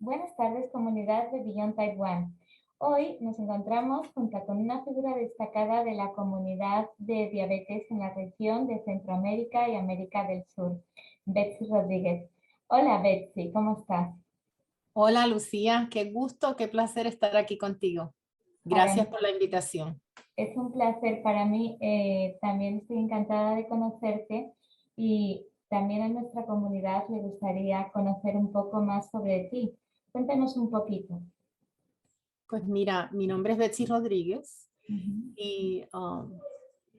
Buenas tardes, comunidad de Beyond Type 1. Hoy nos encontramos junto con una figura destacada de la comunidad de diabetes en la región de Centroamérica y América del Sur, Betsy Rodríguez. Hola Betsy, ¿cómo estás? Hola Lucía, qué gusto, qué placer estar aquí contigo. Para Gracias por la invitación. Es un placer para mí. También estoy encantada de conocerte y también a nuestra comunidad le gustaría conocer un poco más sobre ti. Cuéntanos un poquito. Pues mira, mi nombre es Betsy Rodríguez Ujú. y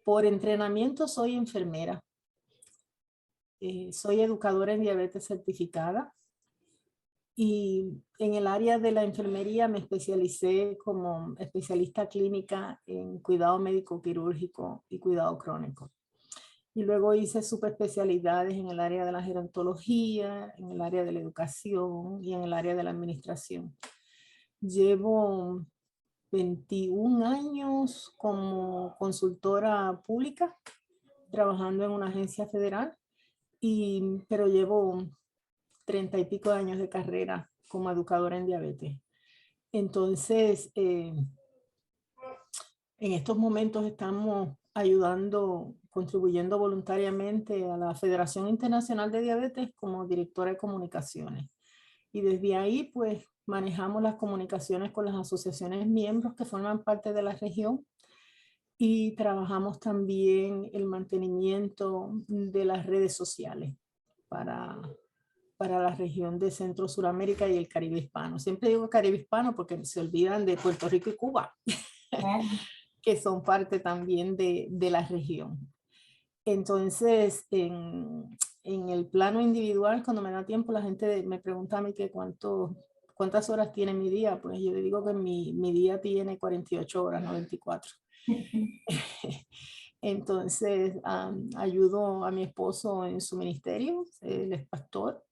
por entrenamiento soy enfermera. Soy educadora en diabetes certificada y en el área de la enfermería me especialicé como especialista clínica en cuidado médico quirúrgico y cuidado crónico. Y luego hice subespecialidades en el área de la gerontología, en el área de la educación y en el área de la administración. Llevo 21 años como consultora pública, trabajando en una agencia federal, pero llevo 30 y pico de años de carrera como educadora en diabetes. Entonces, en estos momentos estamos ayudando, contribuyendo voluntariamente a la Federación Internacional de Diabetes como directora de comunicaciones. Y desde ahí, pues, manejamos las comunicaciones con las asociaciones miembros que forman parte de la región y trabajamos también el mantenimiento de las redes sociales para, para la región de Centro Suramérica y el Caribe hispano. Siempre digo Caribe hispano porque se olvidan de Puerto Rico y Cuba, Claro. que son parte también de la región. Entonces, en el plano individual, cuando me da tiempo, la gente me pregunta a mí que cuántas horas tiene mi día. Pues yo le digo que mi día tiene 48 horas, no 24. Entonces, ayudo a mi esposo en su ministerio, él es pastor,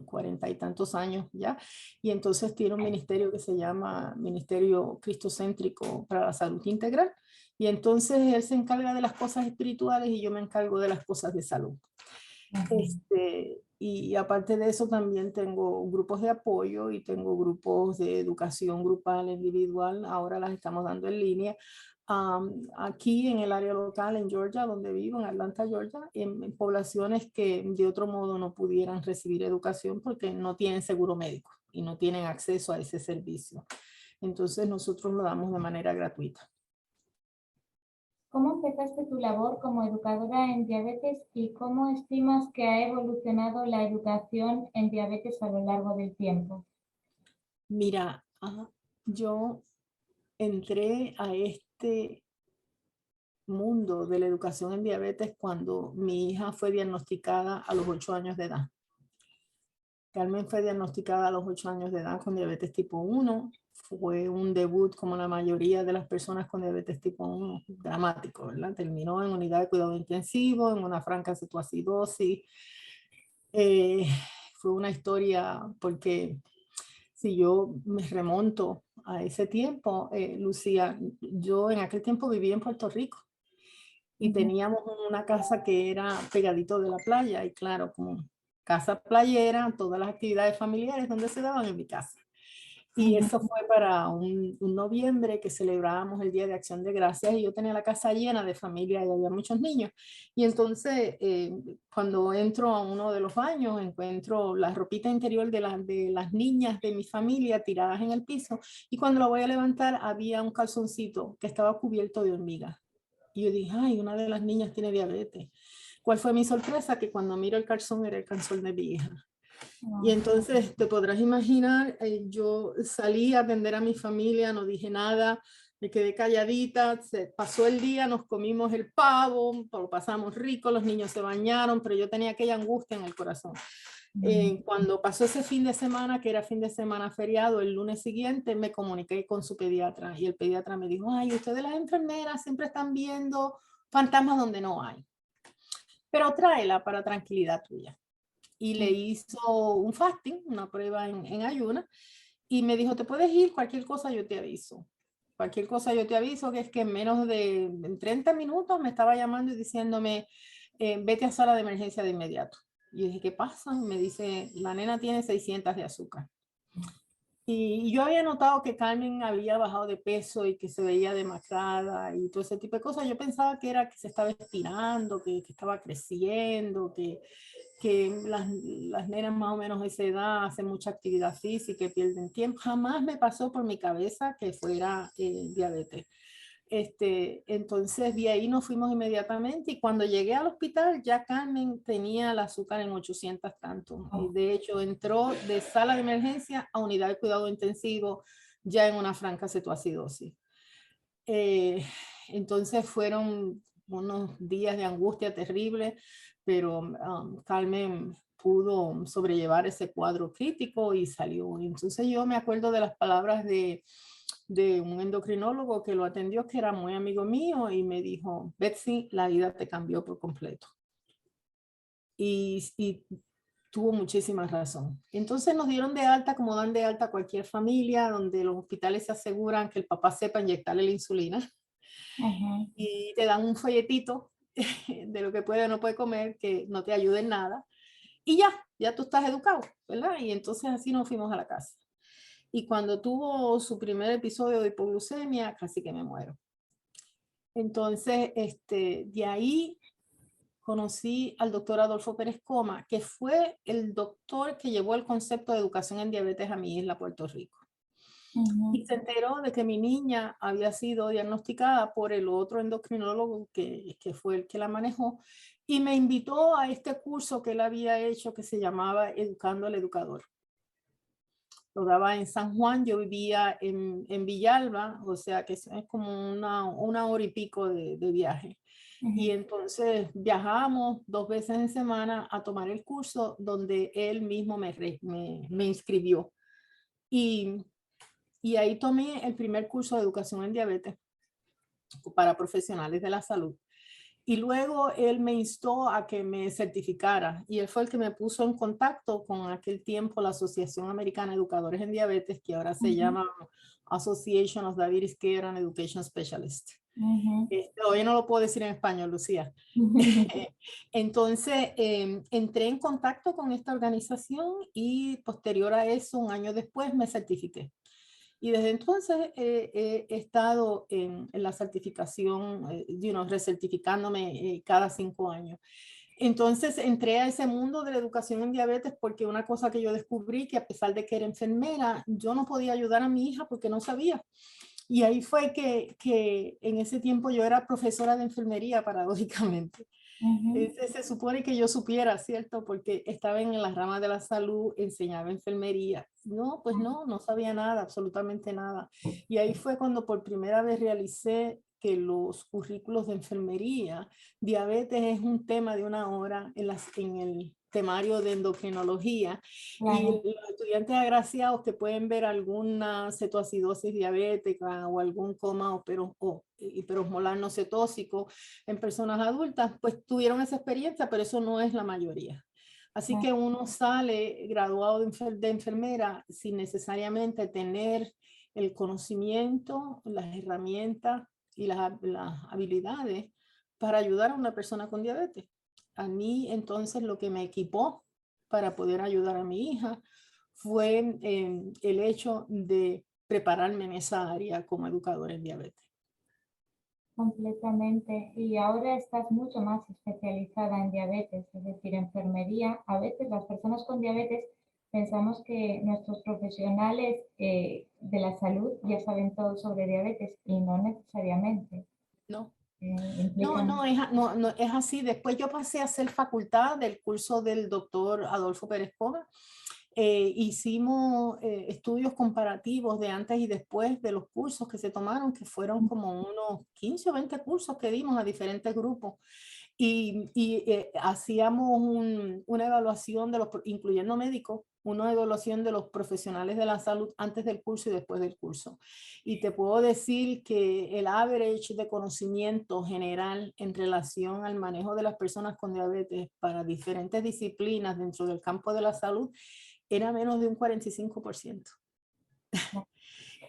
40 y tantos años ya, y entonces tiene un ministerio que se llama Ministerio Cristocéntrico para la Salud Integral, y entonces él se encarga de las cosas espirituales y yo me encargo de las cosas de salud. Ujú. Y aparte de eso también tengo grupos de apoyo y tengo grupos de educación grupal, individual, ahora las estamos dando en línea. Aquí en el área local, en Georgia, donde vivo, en Atlanta, Georgia, en poblaciones que de otro modo no pudieran recibir educación porque no tienen seguro médico y no tienen acceso a ese servicio. Entonces nosotros lo damos de manera gratuita. ¿Cómo empezaste tu labor como educadora en diabetes y cómo estimas que ha evolucionado la educación en diabetes a lo largo del tiempo? Mira, yo entré a este mundo de la educación en diabetes cuando mi hija fue diagnosticada a los 8 años de edad. Carmen fue diagnosticada a los 8 años de edad con diabetes tipo 1. Fue un debut, como la mayoría de las personas con diabetes tipo 1, dramático, ¿verdad? Terminó en unidad de cuidado intensivo, en una franca cetoacidosis. Eh, Fue una historia porque si yo me remonto a ese tiempo, Lucía, yo en aquel tiempo vivía en Puerto Rico y Ujú. teníamos una casa que era pegadito de la playa y claro, como casa playera, todas las actividades familiares donde se daban en mi casa. Y eso Ujú. fue para un noviembre que celebrábamos el Día de Acción de Gracias y yo tenía la casa llena de familia y había muchos niños. Y entonces cuando entro a uno de los baños encuentro la ropita interior de las niñas de mi familia tiradas en el piso y cuando lo voy a levantar había un calzoncito que estaba cubierto de hormigas. Y yo dije, ay, una de las niñas tiene diabetes. ¿Cuál fue mi sorpresa? Que cuando miro el calzón era el calzón de mi hija. Y Oh. entonces te podrás imaginar, yo salí a atender a mi familia, no dije nada, me quedé calladita, se pasó el día, nos comimos el pavo, lo pasamos rico, los niños se bañaron, pero yo tenía aquella angustia en el corazón. Cuando pasó ese fin de semana, que era fin de semana feriado, el lunes siguiente me comuniqué con su pediatra y el pediatra me dijo, ay, ustedes las enfermeras siempre están viendo fantasmas donde no hay, pero tráela para tranquilidad tuya. Y le hizo un fasting, una prueba en ayuna, y me dijo, te puedes ir, cualquier cosa yo te aviso. Cualquier cosa yo te aviso, que es que en menos de en 30 minutos me estaba llamando y diciéndome, vete a sala de emergencia de inmediato. Y yo dije, ¿qué pasa? Me dice, la nena tiene 600 de azúcar. Y yo había notado que Carmen había bajado de peso y que se veía demacrada y todo ese tipo de cosas. Yo pensaba que era que se estaba estirando, que estaba creciendo, que las nenas más o menos de esa edad hacen mucha actividad física y pierden tiempo. Jamás me pasó por mi cabeza que fuera diabetes. Entonces de ahí nos fuimos inmediatamente y cuando llegué al hospital ya Carmen tenía el azúcar en 800 tanto. Y de hecho entró de sala de emergencia a unidad de cuidado intensivo ya en una franca cetoacidosis. Entonces fueron unos días de angustia terrible, pero Carmen pudo sobrellevar ese cuadro crítico y salió. Entonces yo me acuerdo de las palabras de un endocrinólogo que lo atendió, que era muy amigo mío, y me dijo, Betsy, la vida te cambió por completo. Y tuvo muchísima razón. Entonces nos dieron de alta, como dan de alta a cualquier familia, donde los hospitales se aseguran que el papá sepa inyectarle la insulina. Ajá. Y te dan un folletito de lo que puede o no puede comer, que no te ayuda en nada. Y ya tú estás educado, ¿verdad? Y entonces así nos fuimos a la casa. Y cuando tuvo su primer episodio de hipoglucemia, casi que me muero. Entonces, de ahí conocí al doctor Adolfo Pérez Coma, que fue el doctor que llevó el concepto de educación en diabetes a mi isla, Puerto Rico. Y se enteró de que mi niña había sido diagnosticada por el otro endocrinólogo que fue el que la manejó y me invitó a este curso que él había hecho que se llamaba Educando al Educador. Lo daba en San Juan, yo vivía en Villalba, o sea que es como una hora y pico de viaje. Y entonces viajamos 2 veces en semana a tomar el curso donde él mismo me inscribió. Y ahí tomé el primer curso de educación en diabetes para profesionales de la salud. Y luego él me instó a que me certificara y él fue el que me puso en contacto con aquel tiempo la Asociación Americana de Educadores en Diabetes, que ahora se llama Association of Diabetes Care and Education Specialists. Hoy no lo puedo decir en español, Lucía. Entonces entré en contacto con esta organización y posterior a eso, un año después, me certifiqué. Y desde entonces he estado en la certificación, recertificándome cada 5 años. Entonces entré a ese mundo de la educación en diabetes porque una cosa que yo descubrí, que a pesar de que era enfermera, yo no podía ayudar a mi hija porque no sabía. Y ahí fue que en ese tiempo yo era profesora de enfermería, paradójicamente. Se supone que yo supiera, ¿cierto? Porque estaba en las ramas de la salud, enseñaba enfermería. No, pues no sabía nada, absolutamente nada. Y ahí fue cuando por primera vez realicé que los currículos de enfermería, diabetes es un tema de 1 hora en el temario de endocrinología. Claro. Y los estudiantes agraciados que pueden ver alguna cetoacidosis diabética o algún coma o hiperosmolar no cetósico en personas adultas, pues tuvieron esa experiencia, pero eso no es la mayoría. Así que uno sale graduado de enfermera sin necesariamente tener el conocimiento, las herramientas y las habilidades para ayudar a una persona con diabetes. A mí entonces lo que me equipó para poder ayudar a mi hija fue el hecho de prepararme en esa área como educadora en diabetes. Completamente. Y ahora estás mucho más especializada en diabetes, es decir, enfermería. A veces las personas con diabetes pensamos que nuestros profesionales de la salud ya saben todo sobre diabetes y no necesariamente. No. Implican... No, es así. Después yo pasé a hacer facultad del curso del doctor Adolfo Pérez Coma. Hicimos estudios comparativos de antes y después de los cursos que se tomaron, que fueron como unos 15 o 20 cursos que dimos a diferentes grupos. Y hacíamos una evaluación de los, incluyendo médicos, una evaluación de los profesionales de la salud antes del curso y después del curso. Y te puedo decir que el average de conocimiento general en relación al manejo de las personas con diabetes para diferentes disciplinas dentro del campo de la salud era menos de un 45%.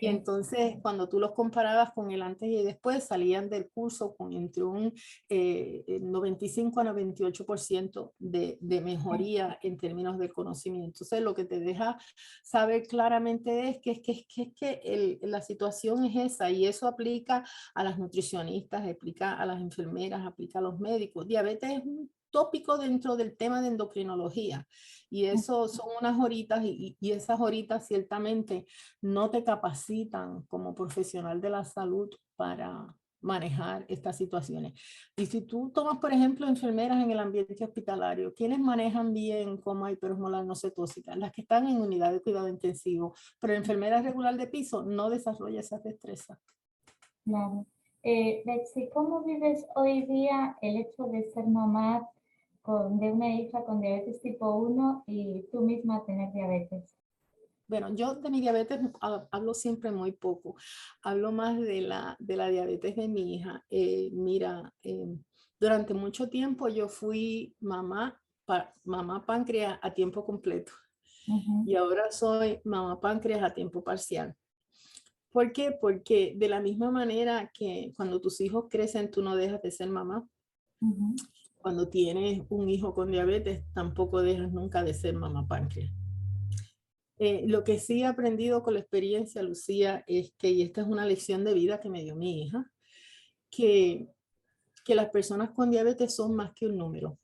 Y entonces, cuando tú los comparabas con el antes y después, salían del curso con entre un 95 a 98% de mejoría en términos de conocimiento. Entonces, lo que te deja saber claramente es que la situación es esa, y eso aplica a las nutricionistas, aplica a las enfermeras, aplica a los médicos. Diabetes es un tópico dentro del tema de endocrinología, y eso son unas horitas, y esas horitas ciertamente no te capacitan como profesional de la salud para manejar estas situaciones. Y si tú tomas, por ejemplo, enfermeras en el ambiente hospitalario, ¿quiénes manejan bien coma hiperosmolar no cetóxica? Las que están en unidad de cuidado intensivo, pero la enfermera regular de piso no desarrolla esas destrezas. Claro. Betsy, ¿cómo vives hoy día el hecho de ser mamá de una hija con diabetes tipo 1 y tú misma tener diabetes? Bueno, yo de mi diabetes hablo siempre muy poco. Hablo más de la diabetes de mi hija. Mira, durante mucho tiempo yo fui mamá páncreas a tiempo completo, Ujú, y ahora soy mamá páncreas a tiempo parcial. ¿Por qué? Porque de la misma manera que cuando tus hijos crecen, tú no dejas de ser mamá. ujú. Cuando tienes un hijo con diabetes, tampoco dejas nunca de ser mamá páncreas. Lo que sí he aprendido con la experiencia, Lucía, es que, y esta es una lección de vida que me dio mi hija, que, que las personas con diabetes son más que un número,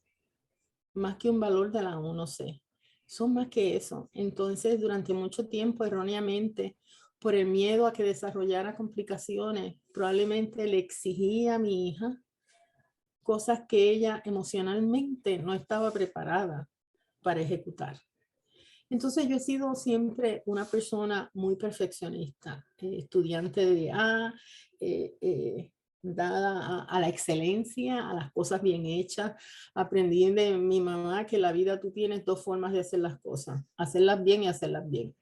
más que un valor de la 1C. Son más que eso. Entonces, durante mucho tiempo, erróneamente, por el miedo a que desarrollara complicaciones, probablemente le exigía a mi hija cosas que ella emocionalmente no estaba preparada para ejecutar. Entonces yo he sido siempre una persona muy perfeccionista, estudiante de dada a la excelencia, a las cosas bien hechas. Aprendí de mi mamá que en la vida tú tienes dos formas de hacer las cosas, hacerlas bien y hacerlas bien.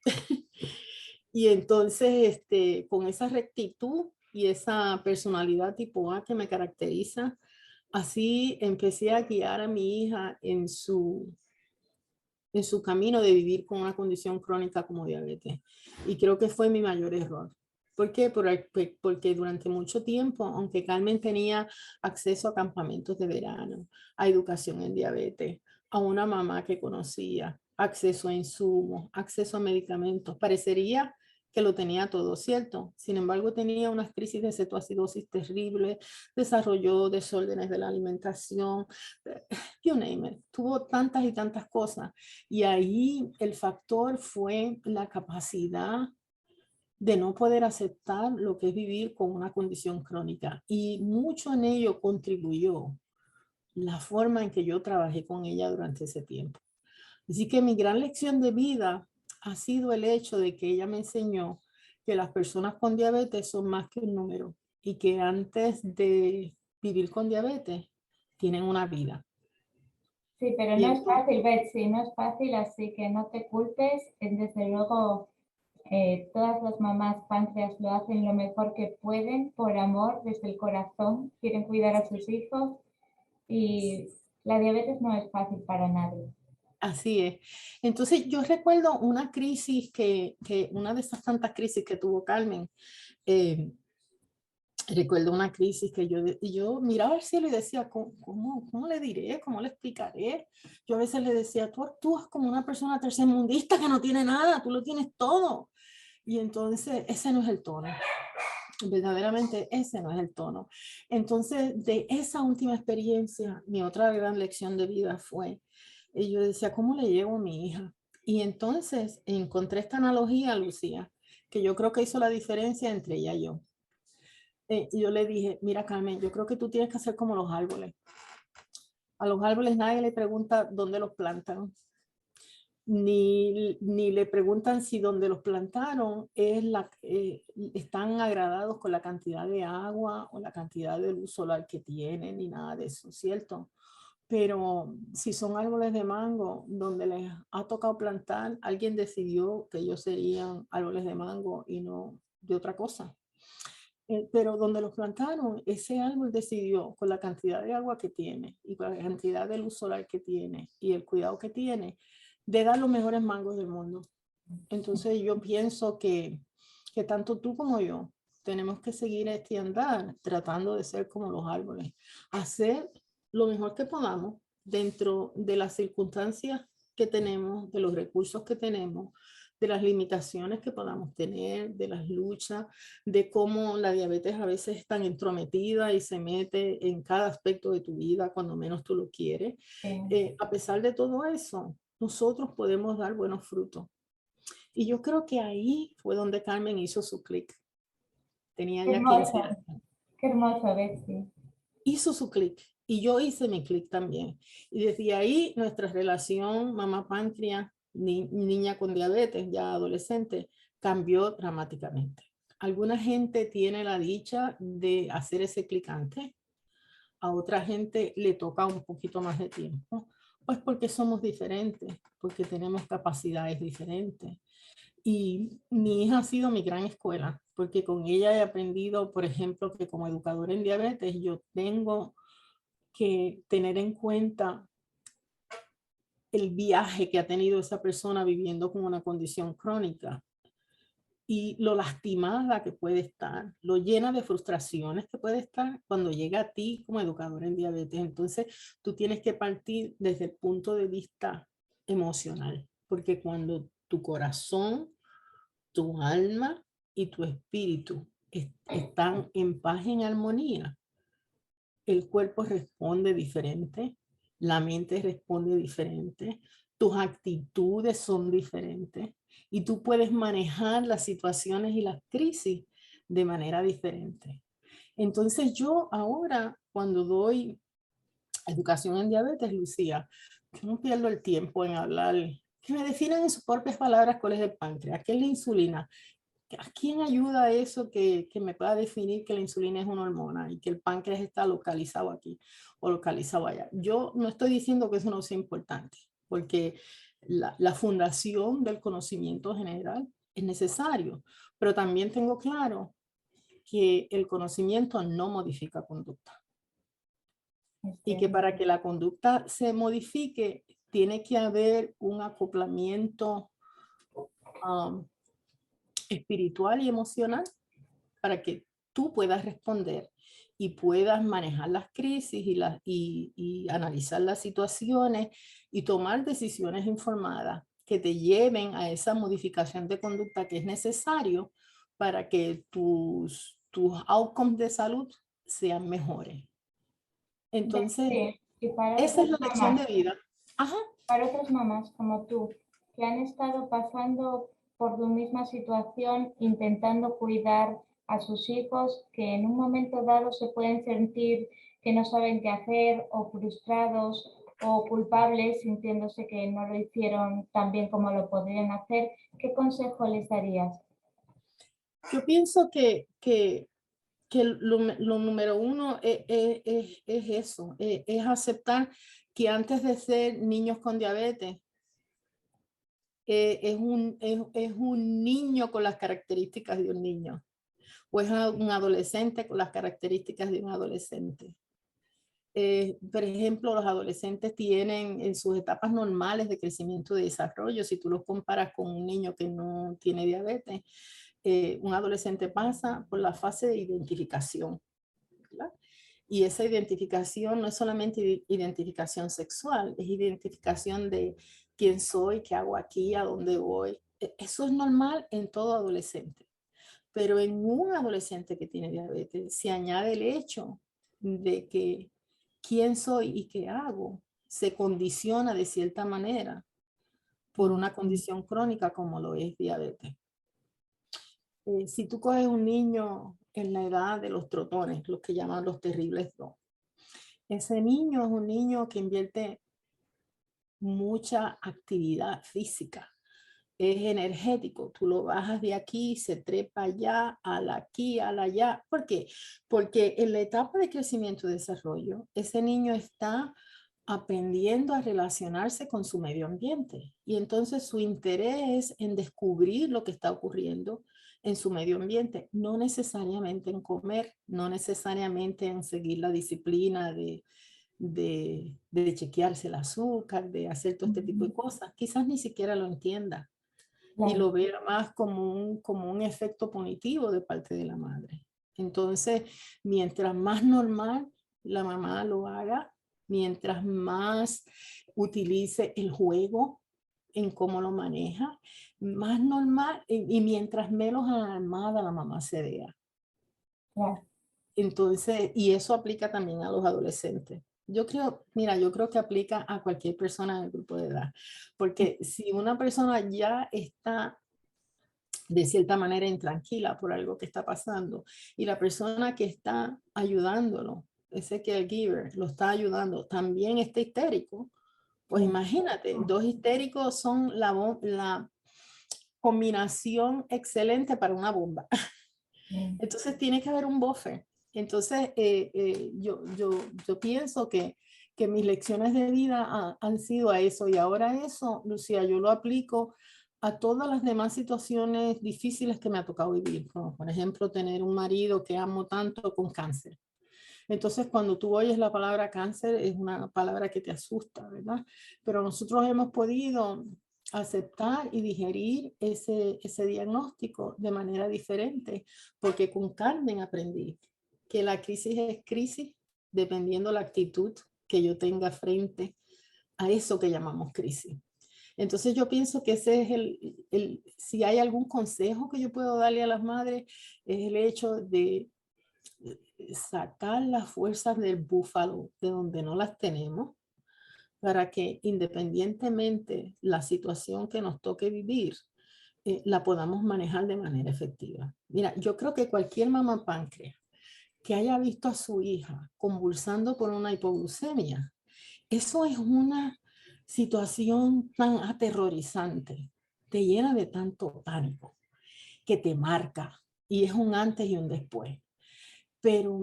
Y entonces, con esa rectitud y esa personalidad tipo A que me caracteriza, así empecé a guiar a mi hija en su camino de vivir con una condición crónica como diabetes. Y creo que fue mi mayor error. ¿Por qué? Porque durante mucho tiempo, aunque Carmen tenía acceso a campamentos de verano, a educación en diabetes, a una mamá que conocía, acceso a insumos, acceso a medicamentos, parecería que lo tenía todo, ¿cierto? Sin embargo, tenía unas crisis de cetoacidosis terribles, desarrolló desórdenes de la alimentación, you name it, tuvo tantas y tantas cosas. Y ahí el factor fue la capacidad de no poder aceptar lo que es vivir con una condición crónica. Y mucho en ello contribuyó la forma en que yo trabajé con ella durante ese tiempo. Así que mi gran lección de vida ha sido el hecho de que ella me enseñó que las personas con diabetes son más que un número, y que antes de vivir con diabetes tienen una vida. Sí, pero Y no es entonces, fácil, Betsy, no es fácil, así que no te culpes. Desde luego, todas las mamás páncreas lo hacen lo mejor que pueden por amor, desde el corazón, quieren cuidar a sus hijos y la diabetes no es fácil para nadie. así es. Entonces yo recuerdo una crisis que una de esas tantas crisis que tuvo Carmen. eh, Recuerdo una crisis que yo miraba al cielo y decía, ¿cómo le diré? ¿Cómo le explicaré? Yo a veces le decía, tú actúas como una persona tercermundista que no tiene nada, tú lo tienes todo. Y entonces ese no es el tono, verdaderamente ese no es el tono. Entonces, de esa última experiencia, mi otra gran lección de vida fue, y yo decía, ¿cómo le llevo a mi hija? Y entonces encontré esta analogía, Lucía, que yo creo que hizo la diferencia entre ella y yo. Y yo le dije, mira Carmen, yo creo que tú tienes que hacer como los árboles. A los árboles nadie le pregunta dónde los plantan, ni le preguntan si donde los plantaron están agradados con la cantidad de agua o la cantidad de luz solar que tienen, ni nada de eso, ¿cierto? Pero si son árboles de mango donde les ha tocado plantar, alguien decidió que ellos serían árboles de mango y no de otra cosa. Pero donde los plantaron, ese árbol decidió, con la cantidad de agua que tiene y con la cantidad de luz solar que tiene y el cuidado que tiene, de dar los mejores mangos del mundo. Entonces yo pienso que tanto tú como yo tenemos que seguir este andar tratando de ser como los árboles, hacer lo mejor que podamos dentro de las circunstancias que tenemos, de los recursos que tenemos, de las limitaciones que podamos tener, de las luchas, de cómo la diabetes a veces es tan entrometida y se mete en cada aspecto de tu vida cuando menos tú lo quieres. A pesar de todo eso, nosotros podemos dar buenos frutos. Y yo creo que ahí fue donde Carmen hizo su clic. Tenía Qué ya 15 hermoso, años. qué hermoso, Betsy. Hizo su clic y yo hice mi clic también. Y desde ahí nuestra relación mamá-páncreas, niña con diabetes, ya adolescente, cambió dramáticamente. Alguna gente tiene la dicha de hacer ese clic antes, a otra gente le toca un poquito más de tiempo, pues porque somos diferentes, porque tenemos capacidades diferentes. Y mi hija ha sido mi gran escuela, porque con ella he aprendido, por ejemplo, que como educadora en diabetes yo tengo que tener en cuenta el viaje que ha tenido esa persona viviendo con una condición crónica y lo lastimada que puede estar, lo llena de frustraciones que puede estar cuando llega a ti como educadora en diabetes. Entonces, tú tienes que partir desde el punto de vista emocional, porque cuando tu corazón, tu alma y tu espíritu están en paz, en armonía, el cuerpo responde diferente, la mente responde diferente, tus actitudes son diferentes y tú puedes manejar las situaciones y las crisis de manera diferente. Entonces yo ahora cuando doy educación en diabetes, Lucía, yo no pierdo el tiempo en hablar, que me definan en sus propias palabras cuál es el páncreas, qué es la insulina. ¿A quién ayuda eso que me pueda definir que la insulina es una hormona y que el páncreas está localizado aquí o localizado allá? Yo no estoy diciendo que eso no sea importante, porque la fundación del conocimiento general es necesario, pero también tengo claro que el conocimiento no modifica conducta y que para que la conducta se modifique tiene que haber un acoplamiento um, espiritual y emocional para que tú puedas responder y puedas manejar las crisis y analizar las situaciones y tomar decisiones informadas que te lleven a esa modificación de conducta que es necesario para que tus outcomes de salud sean mejores. Entonces, Sí, y para esa es otras la lección mamás, de vida. Ajá. para otras mamás como tú, que han estado pasando por tu misma situación, intentando cuidar a sus hijos, que en un momento dado se pueden sentir que no saben qué hacer, o frustrados, o culpables, sintiéndose que no lo hicieron tan bien como lo podrían hacer, ¿qué consejo les darías? Yo pienso que lo número uno es eso, es aceptar que antes de ser niños con diabetes, es un niño con las características de un niño, o es un adolescente con las características de un adolescente. Por ejemplo, los adolescentes tienen en sus etapas normales de crecimiento y desarrollo, si tú los comparas con un niño que no tiene diabetes, un adolescente pasa por la fase de identificación, ¿verdad? Y esa identificación no es solamente identificación sexual, es identificación de quién soy, qué hago aquí, a dónde voy. Eso es normal en todo adolescente. Pero en un adolescente que tiene diabetes se añade el hecho de que quién soy y qué hago se condiciona de cierta manera por una condición crónica como lo es diabetes. Si tú coges un niño en la edad de los trotones, los que llaman los terribles dos, ese niño es un niño que invierte mucha actividad física, es energético, tú lo bajas de aquí, se trepa allá, a la aquí, a la allá. ¿Por qué? Porque en la etapa de crecimiento y desarrollo, ese niño está aprendiendo a relacionarse con su medio ambiente y entonces su interés en descubrir lo que está ocurriendo en su medio ambiente, no necesariamente en comer, no necesariamente en seguir la disciplina de chequearse el azúcar, de hacer todo este tipo de cosas. Quizás ni siquiera lo entienda, y claro, lo vea más como un efecto punitivo de parte de la madre. Entonces, mientras más normal la mamá lo haga, mientras más utilice el juego en cómo lo maneja, más normal y mientras menos alarmada la mamá se vea. claro. Entonces, y eso aplica también a los adolescentes. Yo creo, mira, yo creo que aplica a cualquier persona en el grupo de edad, porque si una persona ya está de cierta manera intranquila por algo que está pasando y la persona que está ayudándolo, ese caregiver, lo está ayudando, también está histérico, pues Sí, imagínate, dos histéricos son la combinación excelente para una bomba. sí, Entonces tiene que haber un buffer. Entonces yo pienso que mis lecciones de vida han sido a eso y ahora eso, Lucía, yo lo aplico a todas las demás situaciones difíciles que me ha tocado vivir, como por ejemplo tener un marido que amo tanto con cáncer. Entonces, cuando tú oyes la palabra cáncer, es una palabra que te asusta, ¿verdad? Pero nosotros hemos podido aceptar y digerir ese diagnóstico de manera diferente, porque con Carmen aprendí que la crisis es crisis dependiendo la actitud que yo tenga frente a eso que llamamos crisis. Entonces yo pienso que ese es si hay algún consejo que yo puedo darle a las madres, es el hecho de sacar las fuerzas del búfalo de donde no las tenemos para que independientemente la situación que nos toque vivir, la podamos manejar de manera efectiva. Mira, yo creo que cualquier mamá páncreas que haya visto a su hija convulsando por una hipoglucemia, eso es una situación tan aterrorizante, te llena de tanto pánico, que te marca y es un antes y un después. Pero,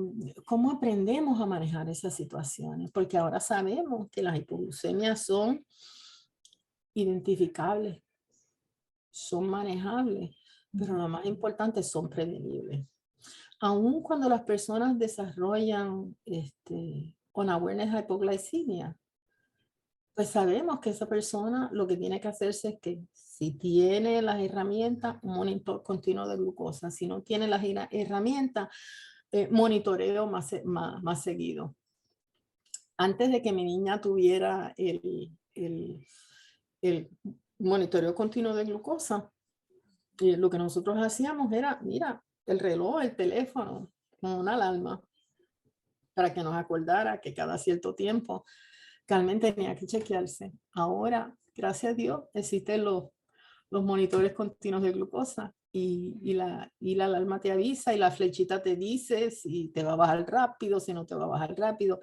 ¿cómo aprendemos a manejar esas situaciones? Porque ahora sabemos que las hipoglucemias son identificables, son manejables, pero lo más importante son prevenibles. Aun cuando las personas desarrollan con awareness hypoglycemia, pues sabemos que esa persona lo que tiene que hacerse es que si tiene las herramientas, un monitor continuo de glucosa. Si no tiene las herramientas, monitoreo más seguido. Antes de que mi niña tuviera el monitoreo continuo de glucosa, lo que nosotros hacíamos era, mira, el reloj, el teléfono, con una alarma, para que nos acordara que cada cierto tiempo Carmen tenía que chequearse. Ahora, gracias a Dios, existen los monitores continuos de glucosa y la alarma te avisa y la flechita te dice si te va a bajar rápido, si no te va a bajar rápido. O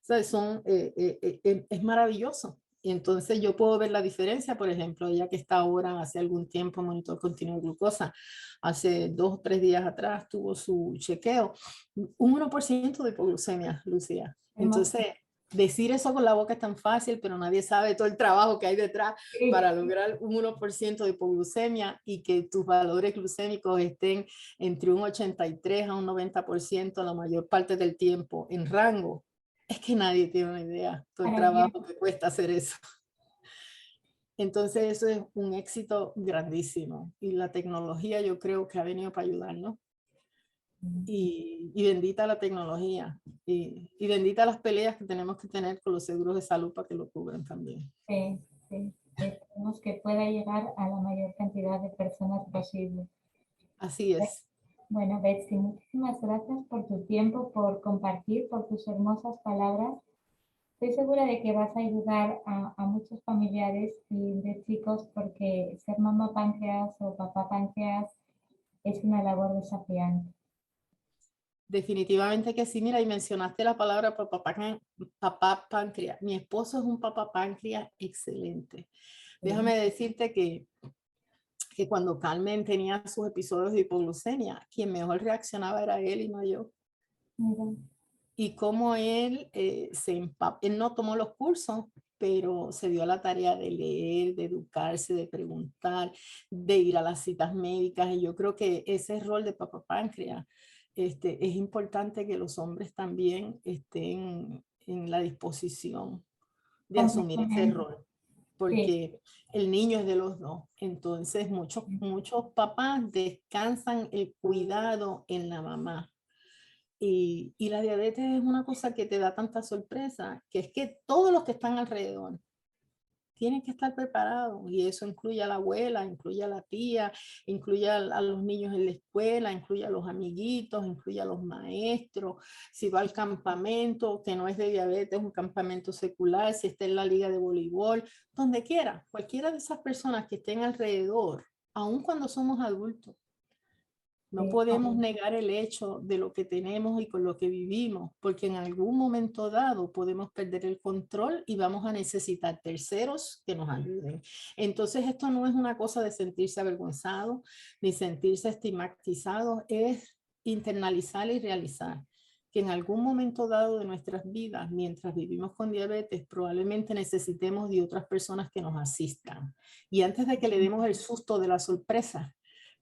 sea, es maravilloso. Y entonces yo puedo ver la diferencia, por ejemplo, ella que está ahora hace algún tiempo en monitor continuo de glucosa, hace 2 o 3 días atrás tuvo su chequeo, un 1% de hipoglucemia, Lucía. hemos- Entonces, decir eso con la boca es tan fácil, pero nadie sabe todo el trabajo que hay detrás sí, para lograr un 1% de hipoglucemia y que tus valores glucémicos estén entre un 83 a un 90% la mayor parte del tiempo en rango. Es que nadie tiene una idea todo el maravilloso. trabajo que cuesta hacer eso. Entonces eso es un éxito grandísimo y la tecnología yo creo que ha venido para ayudarnos y bendita la tecnología y bendita las peleas que tenemos que tener con los seguros de salud para que lo cubran también. Sí, sí. Esperemos que pueda llegar a la mayor cantidad de personas posible. Así es. Bueno, Betsy, muchísimas gracias por tu tiempo, por compartir, por tus hermosas palabras. Estoy segura de que vas a ayudar a muchos familiares y de chicos porque ser mamá páncreas o papá páncreas es una labor desafiante. Definitivamente que sí, mira, y mencionaste la palabra papá páncreas. Mi esposo es un papá páncreas excelente. Sí, Déjame decirte que cuando Carmen tenía sus episodios de hipoglucemia, quien mejor reaccionaba era él y no yo. mira, Y cómo él él no tomó los cursos, pero se dio a la tarea de leer, de educarse, de preguntar, de ir a las citas médicas. Y yo creo que ese rol de papá páncreas, es importante que los hombres también estén en la disposición de asumir ese completamente. rol. porque el niño es de los dos. Entonces muchos papás descansan el cuidado en la mamá. Y la diabetes es una cosa que te da tanta sorpresa, que es que todos los que están alrededor tienen que estar preparados, y eso incluye a la abuela, incluye a la tía, incluye a los niños en la escuela, incluye a los amiguitos, incluye a los maestros, si va al campamento, que no es de diabetes, un campamento secular, si está en la liga de voleibol, donde quiera, cualquiera de esas personas que estén alrededor, aun cuando somos adultos. No podemos negar el hecho de lo que tenemos y con lo que vivimos, porque en algún momento dado podemos perder el control y vamos a necesitar terceros que nos ayuden. Entonces esto no es una cosa de sentirse avergonzado ni sentirse estigmatizado, es internalizar y realizar que en algún momento dado de nuestras vidas, mientras vivimos con diabetes, probablemente necesitemos de otras personas que nos asistan. Y antes de que le demos el susto de la sorpresa,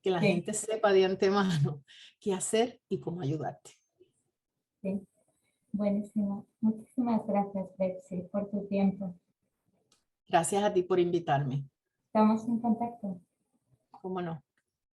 que la gente sepa de antemano qué hacer y cómo ayudarte. Sí, buenísimo. Muchísimas gracias, Betsy, por tu tiempo. Gracias a ti por invitarme. Estamos en contacto. ¿Cómo no?